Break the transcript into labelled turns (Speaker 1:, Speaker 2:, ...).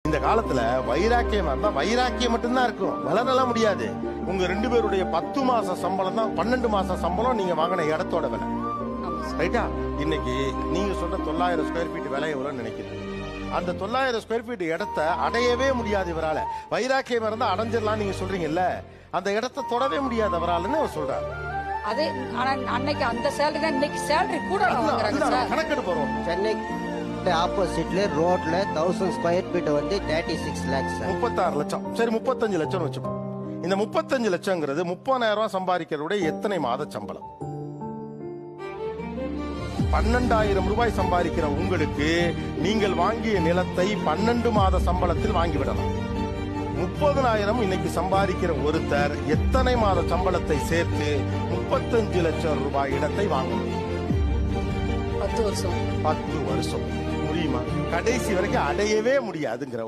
Speaker 1: இந்த காலத்துல வைராக்கியம் இருந்தா வைராக்கியம் மட்டும்தான் இருக்கும், வளரலாம் முடியாது. உங்க 2 பேருடைய 10 மாச சம்பளம் தான் 12 மாச சம்பளம் நீங்க வாங்கின இடத்தோட விலை. ரைட்டா? இன்னைக்கு நீங்க சொன்ன 900 ஸ்கொயர் ஃபீட் விலை எவ்வளவு நினைக்கிறீங்க? அந்த 900 ஸ்கொயர் ஃபீட் இடத்தை அடையவே முடியாது இவரால. வைராக்கியம் இருந்தா அடைஞ்சிடலாம் நீங்க சொல்றீங்கல்ல, அந்த இடத்தை தொடவே முடியாது அவராலன்னு அவர் சொல்றாரு.
Speaker 2: அதே அன்னைக்கு அந்த சேலரி தான் இன்னைக்கு சேலரி கூட வாங்குறாங்க சார்.
Speaker 1: கணக்கெடு போறோம்.
Speaker 3: சென்னை ஆப்போசிட்ல ரோட்ல 1000 ஸ்கொயர் ஃபீட் வந்து 36 lakhs சார்.
Speaker 1: 36 லட்சம். சரி 35 லட்சம் வச்சுப்போம். இந்த 35 லட்சங்கிறது 30,000 ரூபாய் சம்பாதிக்கிறவருடைய எத்தனை மாத சம்பளம்? 12,000 ரூபாய் சம்பாதிக்கிற உங்களுக்கு நீங்கள் வாங்கிய நிலத்தை 12 மாத சம்பளத்தில் வாங்கிவிடலாம். 30,000 இன்னைக்கு சம்பாதிக்கிற ஒருத்தர் எத்தனை மாத சம்பளத்தை சேர்த்து 35 லட்சம் ரூபாய் இடத்தை வாங்கணும்?
Speaker 2: 10 வருஷம்.
Speaker 1: 10 வருஷம். முடியுமா? கடைசி வரைக்கும் அடையவே முடியாதுங்கிற